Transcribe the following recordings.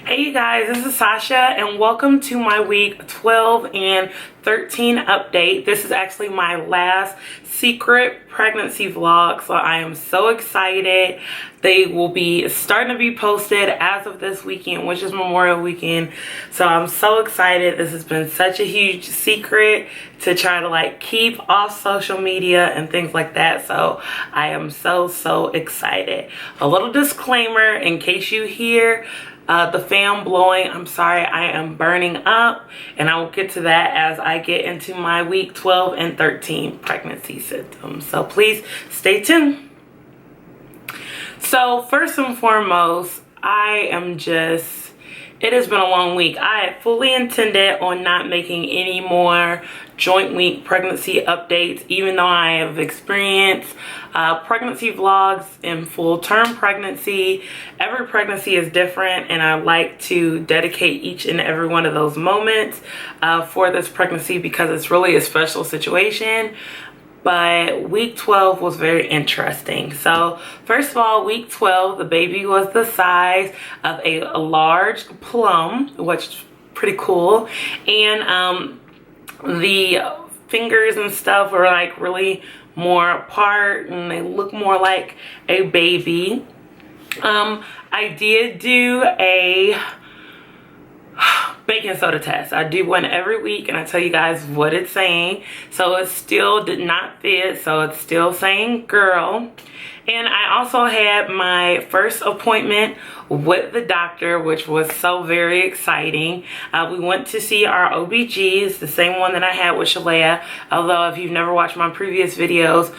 Hey you guys, this is Sasha and welcome to my week 12 and 13 update. This is actually my last secret pregnancy vlog, so I am so excited. They will be starting to be posted as of this weekend, which is Memorial Weekend. So I'm so excited. This has been such a huge secret to try to keep off social media and things like that. So I am so excited. A little disclaimer in case you hear the fan blowing, I'm sorry, I am burning up, and I will get to that as I get into my week 12 and 13 pregnancy symptoms. So please stay tuned. So first and foremost, it has been a long week. I had fully intended on not making any more joint week pregnancy updates, even though I have experienced pregnancy vlogs in full-term pregnancy. Every pregnancy is different, and I like to dedicate each and every one of those moments for this pregnancy because it's really a special situation. But week 12 was very interesting. So first of all, week 12, the baby was the size of a large plum, which is pretty cool. And the fingers and stuff were really more apart, and they look more like a baby. I did do a baking soda test. I do one every week, and I tell you guys what it's saying. So it still did not fit, so it's still saying girl. And I also had my first appointment with the doctor, which was so very exciting. We went to see our OBGs, the same one that I had with Shalaya. Although if you've never watched my previous videos,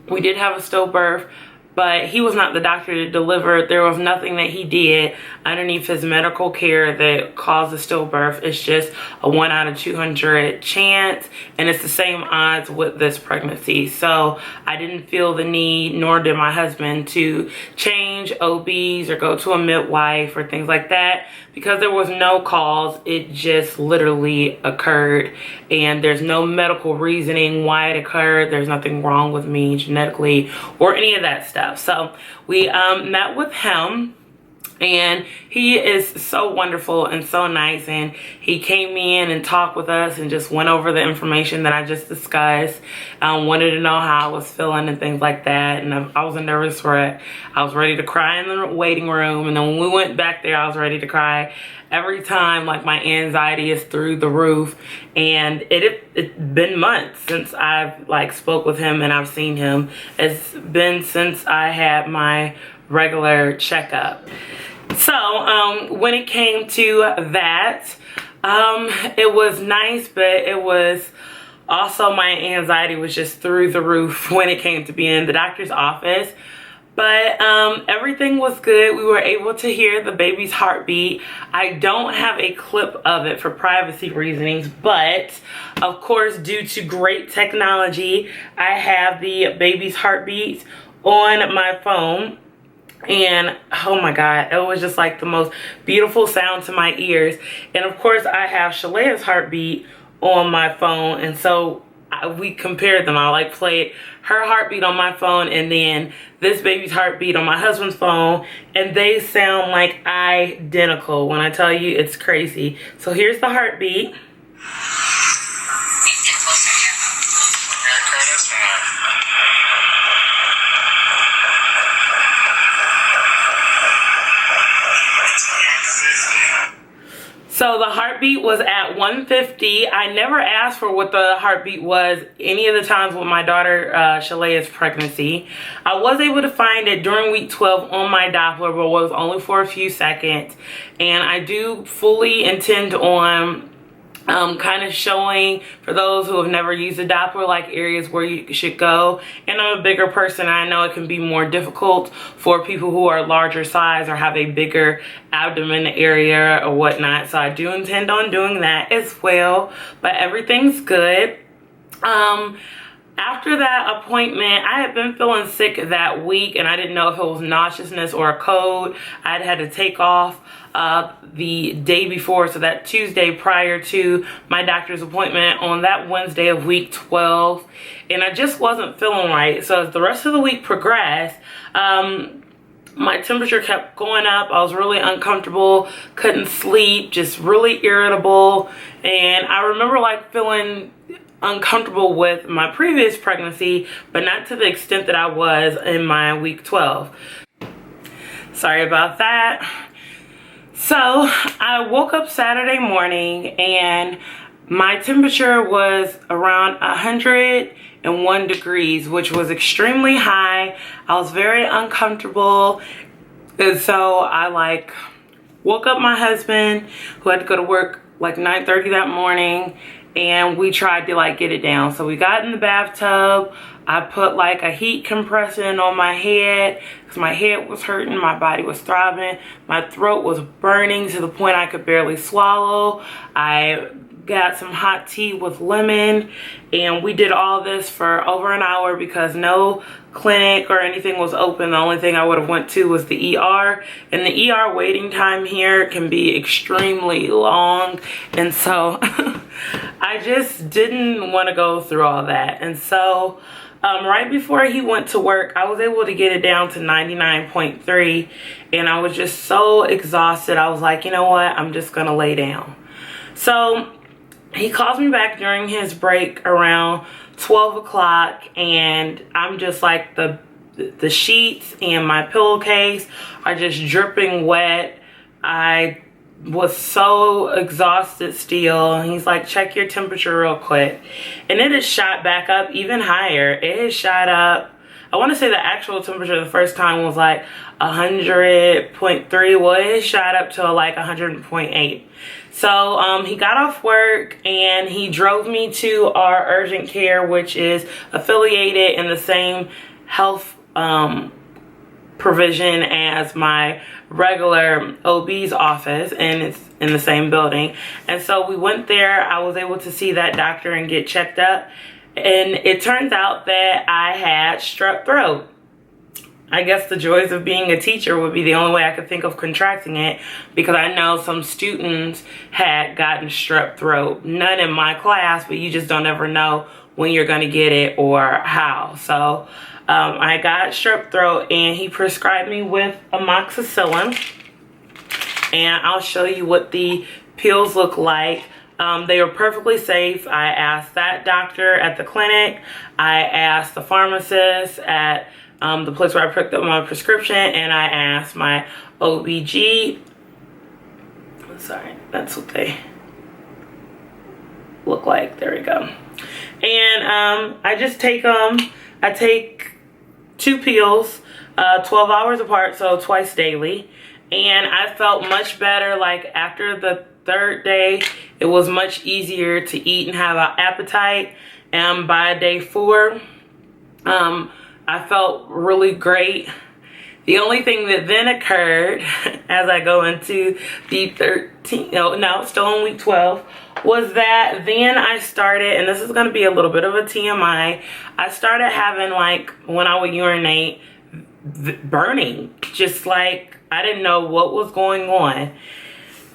we did have a stillbirth, but he was not the doctor to deliver. There was nothing that he did underneath his medical care that caused a stillbirth. It's just a 1 out of 200 chance, and it's the same odds with this pregnancy. So I didn't feel the need, nor did my husband, to change OBs or go to a midwife or things like that, because there was no cause. It just literally occurred, and there's no medical reasoning why it occurred. There's nothing wrong with me genetically or any of that stuff. So we met with him, and he is so wonderful and so nice, and he came in and talked with us and just went over the information that I just discussed. Wanted to know how I was feeling and things like that, and I was a nervous wreck. I was ready to cry in the waiting room, and then when we went back there, I was ready to cry every time. My anxiety is through the roof, and it's been months since I've spoke with him and I've seen him. It's been since I had my regular checkup. So when it came to that, it was nice, but it was also, my anxiety was just through the roof when it came to being in the doctor's office. But everything was good. We were able to hear the baby's heartbeat. I don't have a clip of it for privacy reasons, but of course, due to great technology, I have the baby's heartbeat on my phone. And oh my god, it was just the most beautiful sound to my ears. And of course, I have Shalaya's heartbeat on my phone, and so we compared them. I played her heartbeat on my phone and then this baby's heartbeat on my husband's phone, and they sound identical. When I tell you, it's crazy. So here's the heartbeat. So the heartbeat was at 150. I never asked for what the heartbeat was any of the times with my daughter Shalaya's pregnancy. I was able to find it during week 12 on my Doppler, but it was only for a few seconds. And I do fully intend on kind of showing, for those who have never used a Doppler, areas where you should go. And I'm a bigger person. I know it can be more difficult for people who are larger size or have a bigger abdomen area or whatnot. So I do intend on doing that as well. But everything's good. After that appointment, I had been feeling sick that week, and I didn't know if it was nauseousness or a cold. I'd had to take off the day before, so that Tuesday prior to my doctor's appointment on that Wednesday of week 12, and I just wasn't feeling right. So as the rest of the week progressed, my temperature kept going up. I was really uncomfortable, couldn't sleep, just really irritable. And I remember like feeling uncomfortable with my previous pregnancy, but not to the extent that I was in my week 12. Sorry about that. So I woke up Saturday morning and my temperature was around 101 degrees, which was extremely high. I was very uncomfortable. And so I like woke up my husband, who had to go to work like 9:30 that morning, and we tried to like get it down. So we got in the bathtub. I put like a heat compressor on my head because my head was hurting, my body was throbbing, my throat was burning to the point I could barely swallow. I got some hot tea with lemon, and we did all this for over an hour because no clinic or anything was open. The only thing I would have went to was the ER, and the ER waiting time here can be extremely long, and so I just didn't want to go through all that. And so right before he went to work, I was able to get it down to 99.3, and I was just so exhausted. I was like, you know what, I'm just gonna lay down. So he calls me back during his break around 12 o'clock, and I'm just like the sheets and my pillowcase are just dripping wet. I was so exhausted still. He's like, check your temperature real quick, and it has shot back up even higher. It has shot up, I want to say the actual temperature the first time was like 100.3. Well, it shot up to like 100.8. So he got off work and he drove me to our urgent care, which is affiliated in the same health provision as my regular OB's office, and it's in the same building. And so we went there. I was able to see that doctor and get checked up, and it turns out that I had strep throat. I guess the joys of being a teacher would be the only way I could think of contracting it, because I know some students had gotten strep throat. None in my class, but you just don't ever know when you're going to get it or how. So I got strep throat, and he prescribed me with amoxicillin, and I'll show you what the pills look like. They were perfectly safe. I asked that doctor at the clinic. I asked the pharmacist at the place where I picked up my prescription, and I asked my OBG. Sorry, that's what they look like. There we go. And I just take them. I take 2 pills 12 hours apart, so twice daily, and I felt much better. Like after the 3rd day, it was much easier to eat and have an appetite, and by day 4 I felt really great. The only thing that then occurred as I go into the 13, no, still in week 12, was that then I started, and this is going to be a little bit of a TMI, I started having, like, when I would urinate, burning. Just like I didn't know what was going on.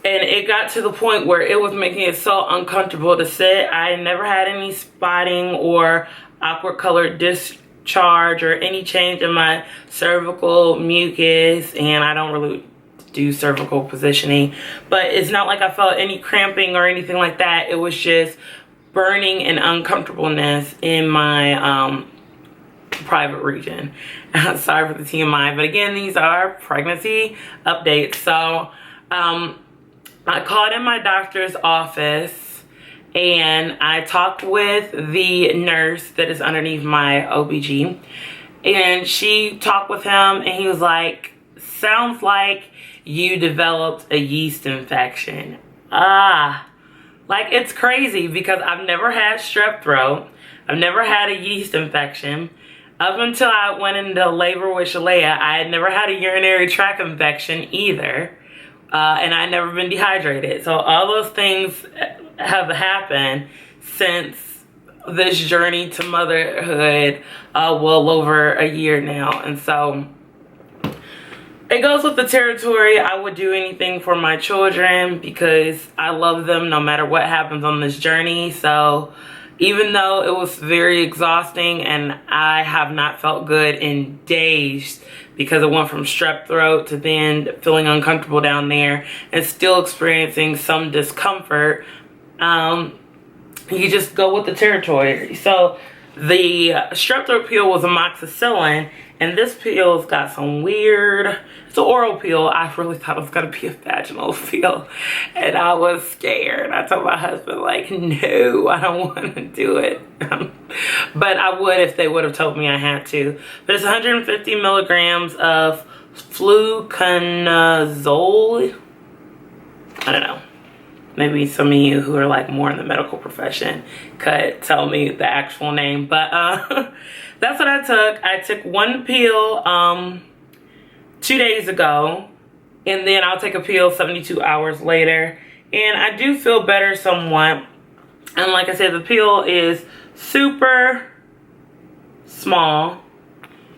And it got to the point where it was making it so uncomfortable to sit. I never had any spotting or awkward colored discharge or any change in my cervical mucus, and I don't really do cervical positioning, but it's not like I felt any cramping or anything like that. It was just burning and uncomfortableness in my private region. Sorry for the TMI, but again, these are pregnancy updates. So I called in my doctor's office, and I talked with the nurse that is underneath my OBG, and she talked with him, and he was like, sounds like you developed a yeast infection. Like, it's crazy because I've never had strep throat. I've never had a yeast infection. Up until I went into labor with Shalaya, I had never had a urinary tract infection either. And I'd never been dehydrated. So all those things have happened since this journey to motherhood, well over a year now. And so it goes with the territory. I would do anything for my children because I love them no matter what happens on this journey. So even though it was very exhausting and I have not felt good in days, because it went from strep throat to then feeling uncomfortable down there and still experiencing some discomfort. You just go with the territory. So the strep throat pill was amoxicillin, and this pill's got some weird, it's an oral pill. I really thought it was gonna be a vaginal pill, and I was scared. I told my husband, like, no, I don't want to do it. But I would if they would have told me I had to. But it's 150 milligrams of fluconazole. I don't know. Maybe some of you who are like more in the medical profession could tell me the actual name. But that's what I took. I took one pill 2 days ago, and then I'll take a pill 72 hours later. And I do feel better somewhat. And like I said, the pill is super small.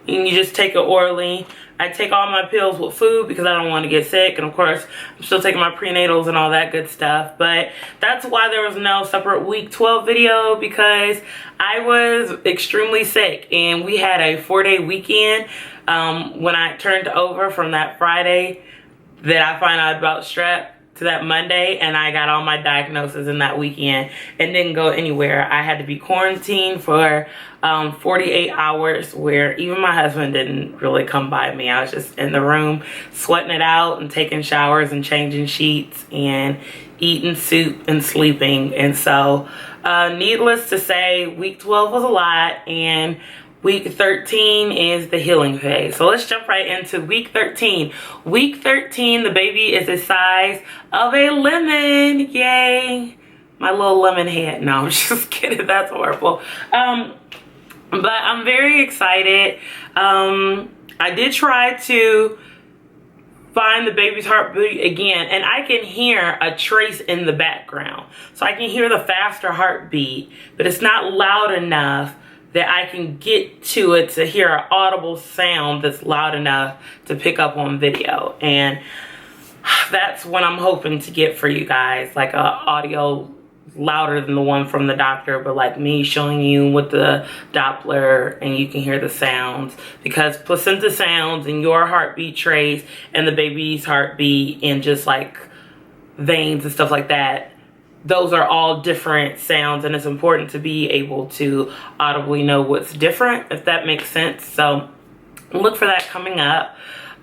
And you just take it orally. I take all my pills with food because I don't want to get sick. And of course, I'm still taking my prenatals and all that good stuff. But that's why there was no separate week 12 video, because I was extremely sick. And we had a 4-day weekend when I turned over from that Friday that I found out about strep to that Monday, and I got all my diagnoses in that weekend and didn't go anywhere. I had to be quarantined for 48 hours, where even my husband didn't really come by me. I was just in the room sweating it out and taking showers and changing sheets and eating soup and sleeping. And so needless to say, week 12 was a lot, and week 13 is the healing phase. So let's jump right into week 13. Week 13, the baby is the size of a lemon. Yay. My little lemon head. No, I'm just kidding. That's horrible. But I'm very excited. I did try to find the baby's heartbeat again, and I can hear a trace in the background. So I can hear the faster heartbeat, but it's not loud enough that I can get to it to hear an audible sound that's loud enough to pick up on video. And that's what I'm hoping to get for you guys, like a audio louder than the one from the doctor, but like me showing you with the Doppler and you can hear the sounds, because placenta sounds and your heartbeat trace and the baby's heartbeat and just like veins and stuff like that, those are all different sounds, and it's important to be able to audibly know what's different, if that makes sense. So look for that coming up.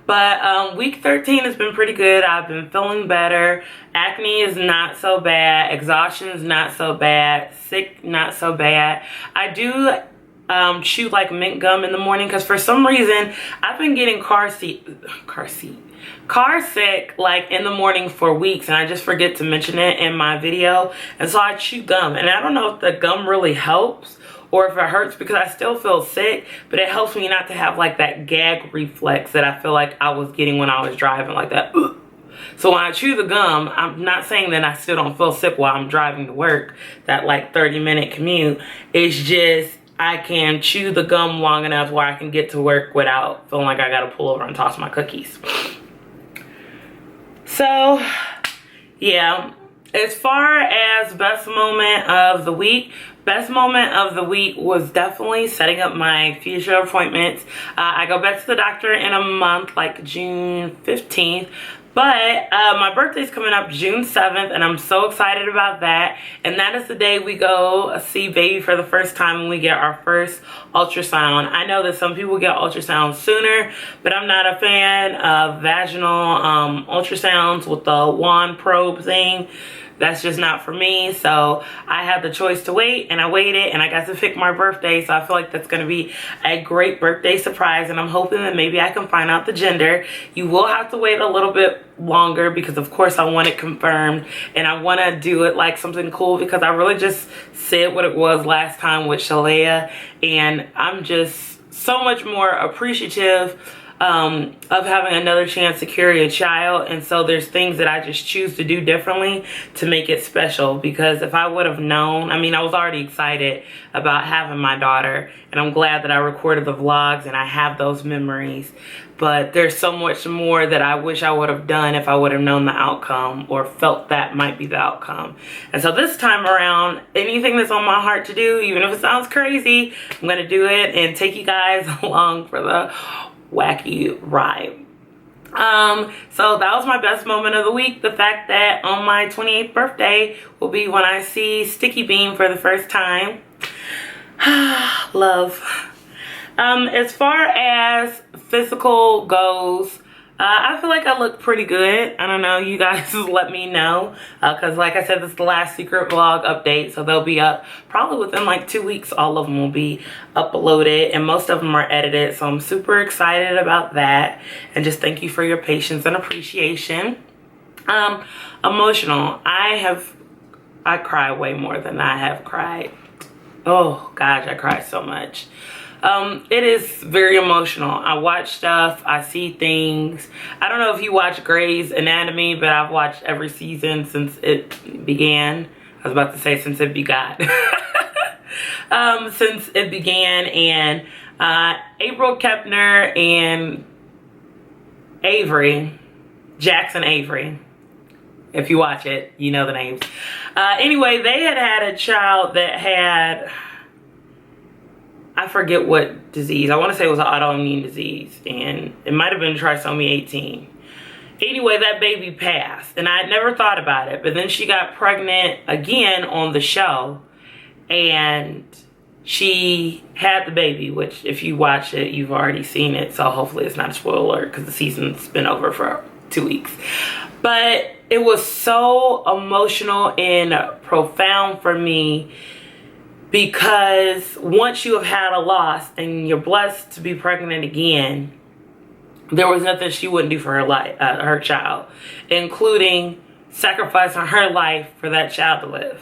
But week 13 has been pretty good. I've been feeling better. Acne is not so bad. Exhaustion is not so bad. Sick, not so bad. I do chew like mint gum in the morning, because for some reason I've been getting car sick like in the morning for weeks, and I just forget to mention it in my video. And so I chew gum, and I don't know if the gum really helps or if it hurts, because I still feel sick, but it helps me not to have like that gag reflex that I feel like I was getting when I was driving, like that. So when I chew the gum, I'm not saying that I still don't feel sick while I'm driving to work, that like 30-minute commute. It's just I can chew the gum long enough where I can get to work without feeling like I gotta pull over and toss my cookies. So yeah, as far as best moment of the week, best moment of the week was definitely setting up my future appointments. I go back to the doctor in a month, like June 15th. But my birthday's coming up June 7th, and I'm so excited about that. And that is the day we go see baby for the first time when we get our first ultrasound. I know that some people get ultrasounds sooner, but I'm not a fan of vaginal ultrasounds with the wand probe thing. That's just not for me. So I had the choice to wait, and I waited, and I got to pick my birthday. So I feel like that's going to be a great birthday surprise, and I'm hoping that maybe I can find out the gender. You will have to wait a little bit longer, because of course I want it confirmed, and I want to do it like something cool, because I really just said what it was last time with Shalaya, and I'm just so much more appreciative of having another chance to carry a child. And so there's things that I just choose to do differently to make it special, because if I would have known, I mean, I was already excited about having my daughter, and I'm glad that I recorded the vlogs and I have those memories, but there's so much more that I wish I would have done if I would have known the outcome or felt that might be the outcome. And so this time around, anything that's on my heart to do, even if it sounds crazy, I'm gonna do it and take you guys along for the wacky ride. So that was my best moment of the week. The fact that on my 28th birthday will be when I see Sticky Bean for the first time. Love. As far as physical goes, I feel like I look pretty good. I don't know, you guys let me know, because like I said, this is the last secret vlog update, so they'll be up probably within like 2 weeks. All of them will be uploaded, and most of them are edited, so I'm super excited about that. And just thank you for your patience and appreciation. Emotional. I cry way more than I have cried. Oh gosh, I cry so much. It is very emotional. I watch stuff, I see things. I don't know if you watch Grey's Anatomy, but I've watched every season since it began. I was about to say since it begot. Since it began, and April Kepner and Avery, Jackson Avery, if you watch it, you know the names. Anyway, they had a child that had, I forget what disease. I want to say it was an autoimmune disease, and it might have been trisomy 18. Anyway, that baby passed, and I had never thought about it, but then she got pregnant again on the show, and she had the baby, which if you watch it, you've already seen it, so hopefully it's not a spoiler because the season's been over for 2 weeks. But it was so emotional and profound for me, because once you have had a loss and you're blessed to be pregnant again, there was nothing she wouldn't do for her life, her child, including sacrificing her life for that child to live.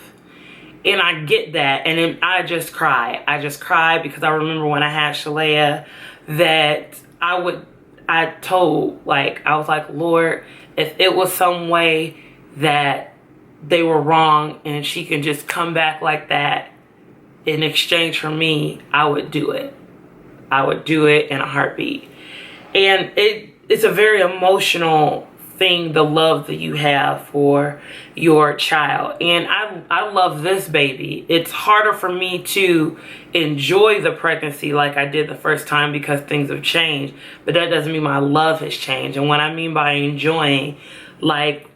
And I get that, and then I just cry. I just cry because I remember when I had Shalaya that I was like, Lord, if it was some way that they were wrong and she can just come back like that in exchange for me, I would do it. I would do it in a heartbeat. And it's a very emotional thing, the love that you have for your child. And I love this baby. It's harder for me to enjoy the pregnancy like I did the first time because things have changed, but that doesn't mean my love has changed. And what I mean by enjoying, like,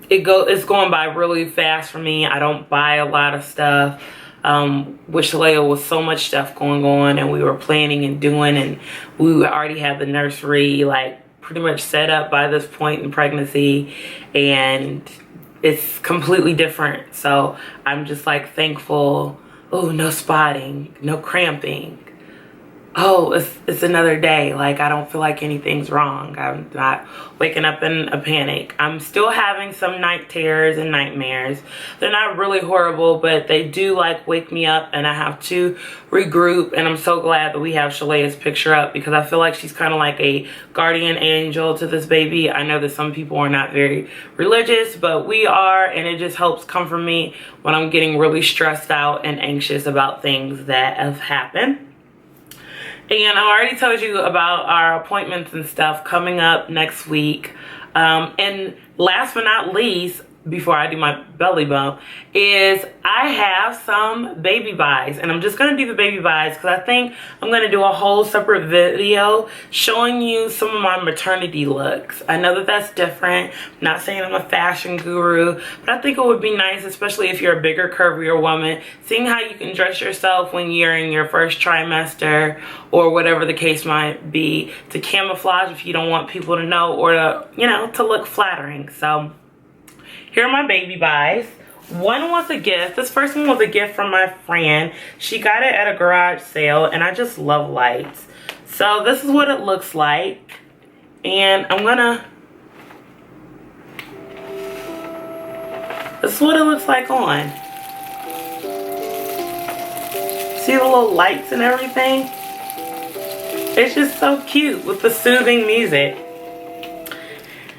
it's going by really fast for me. I don't buy a lot of stuff. With Shalaya was so much stuff going on, and we were planning and doing, and we already had the nursery like pretty much set up by this point in pregnancy, and it's completely different. So I'm just like thankful. Oh, no spotting, no cramping. Oh, it's another day. Like, I don't feel like anything's wrong. I'm not waking up in a panic. I'm still having some night terrors and nightmares. They're not really horrible, but they do like wake me up, and I have to regroup. And I'm so glad that we have Shalaya's picture up, because I feel like she's kind of like a guardian angel to this baby. I know that some people are not very religious, but we are, and it just helps comfort me when I'm getting really stressed out and anxious about things that have happened. And I already told you about our appointments and stuff coming up next week. And last but not least, before I do my belly bump, is I have some baby buys. And I'm just going to do the baby buys because I think I'm going to do a whole separate video showing you some of my maternity looks. I know that that's different. I'm not saying I'm a fashion guru, but I think it would be nice, especially if you're a bigger, curvier woman, seeing how you can dress yourself when you're in your first trimester or whatever the case might be, to camouflage if you don't want people to know, or to, you know, to look flattering. So here are my baby buys. One was a gift. This first one was a gift from my friend. She got it at a garage sale, and I just love lights. So this is what it looks like. And this is what it looks like on. See the little lights and everything? It's just so cute with the soothing music.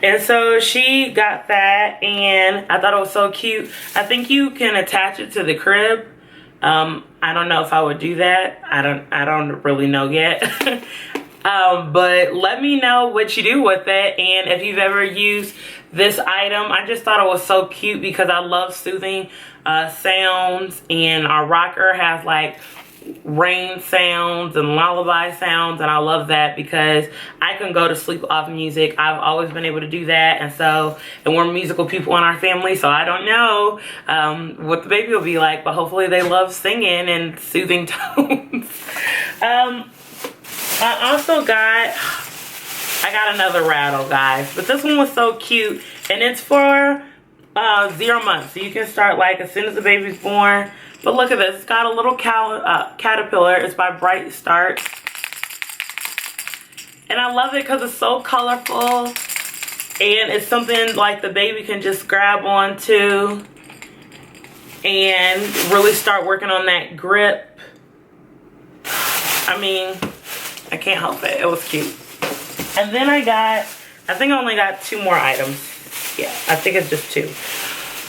And so she got that, and I thought it was so cute. I think you can attach it to the crib. I don't know if I would do that. I don't really know yet. But let me know what you do with it, and if you've ever used this item. I just thought it was so cute because I love soothing sounds, and our rocker has like rain sounds and lullaby sounds, and I love that because I can go to sleep off music. I've always been able to do that, and we're musical people in our family, so I don't know what the baby will be like, but hopefully they love singing and soothing tones. I got another rattle, guys, but this one was so cute, and it's for 0 months, so you can start like as soon as the baby's born. But look at this, it's got a little caterpillar. It's by Bright Start, and I love it because it's so colorful, and it's something like the baby can just grab onto and really start working on that grip. I mean, I can't help it. It was cute. And then I think I only got 2 more items. Yeah, I think it's just 2.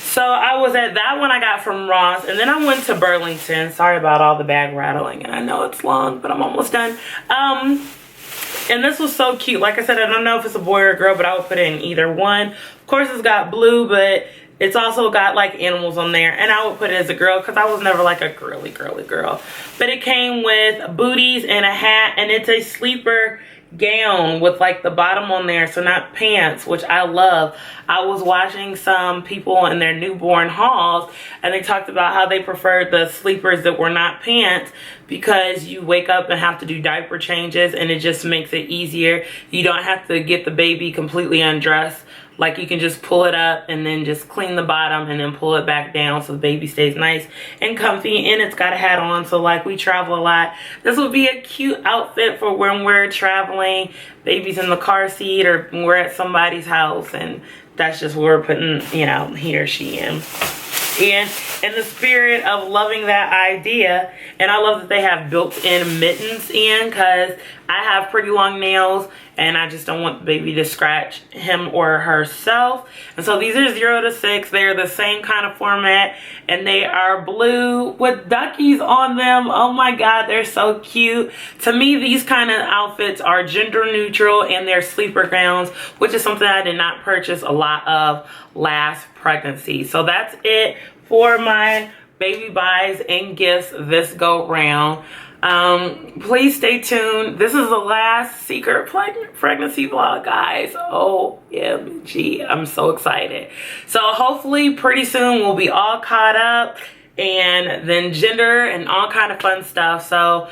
So I was at that one I got from Ross, and then I went to Burlington. Sorry about all the bag rattling, and I know it's long, but I'm almost done. And this was so cute. Like I said, I don't know if it's a boy or a girl, but I would put it in either one. Of course, it's got blue, but it's also got like animals on there, and I would put it as a girl because I was never like a girly girl. But it came with booties and a hat, and it's a sleeper gown with like the bottom on there, so not pants, which I love. I was watching some people in their newborn hauls, and they talked about how they preferred the sleepers that were not pants because you wake up and have to do diaper changes, and it just makes it easier. You don't have to get the baby completely undressed. Like, you can just pull it up and then just clean the bottom and then pull it back down so the baby stays nice and comfy. And it's got a hat on, so like we travel a lot. This would be a cute outfit for when we're traveling, baby's in the car seat, or we're at somebody's house, and that's just what we're putting, you know, he or she in. And in the spirit of loving that idea, and I love that they have built-in mittens in, because I have pretty long nails and I just don't want the baby to scratch him or herself. And so these are 0 to 6. They're the same kind of format, and they are blue with duckies on them. Oh my God, they're so cute. To me, these kind of outfits are gender neutral, and they're sleeper gowns, which is something I did not purchase a lot of last pregnancy. So that's it for my baby buys and gifts this go round. Please stay tuned. This is the last secret pregnancy vlog, guys. OMG, I'm so excited. So hopefully pretty soon we'll be all caught up, and then gender and all kind of fun stuff. So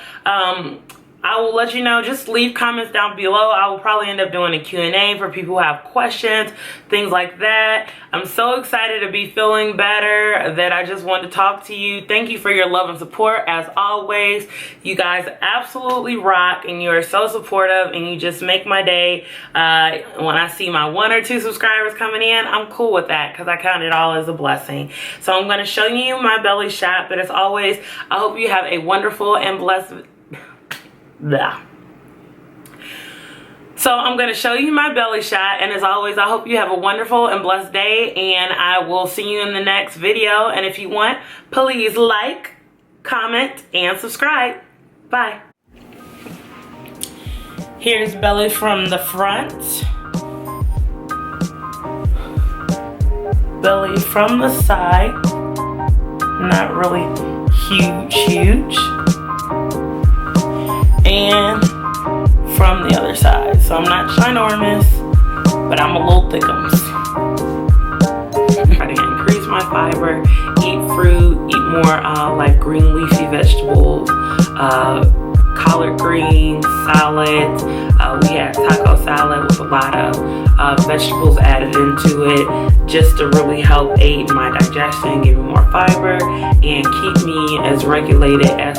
I will let you know. Just leave comments down below. I will probably end up doing a Q&A for people who have questions, things like that. I'm so excited to be feeling better that I just wanted to talk to you. Thank you for your love and support as always. You guys absolutely rock, and you are so supportive, and you just make my day. When I see my 1 or 2 subscribers coming in, I'm cool with that because I count it all as a blessing. So I'm going to show you my belly shot, but as always, I hope you have a wonderful and blessed So I'm going to show you my belly shot, and as always, I hope you have a wonderful and blessed day, and I will see you in the next video. And if you want, please like, comment, and subscribe. Bye. Here's belly from the front, belly from the side, not really huge, and from the other side. So I'm not ginormous, but I'm a little thickums. Try to increase my fiber, eat fruit, eat more like green leafy vegetables, collard greens, salads. We had taco salad with a lot of vegetables added into it, just to really help aid my digestion, give me more fiber, and keep me as regulated as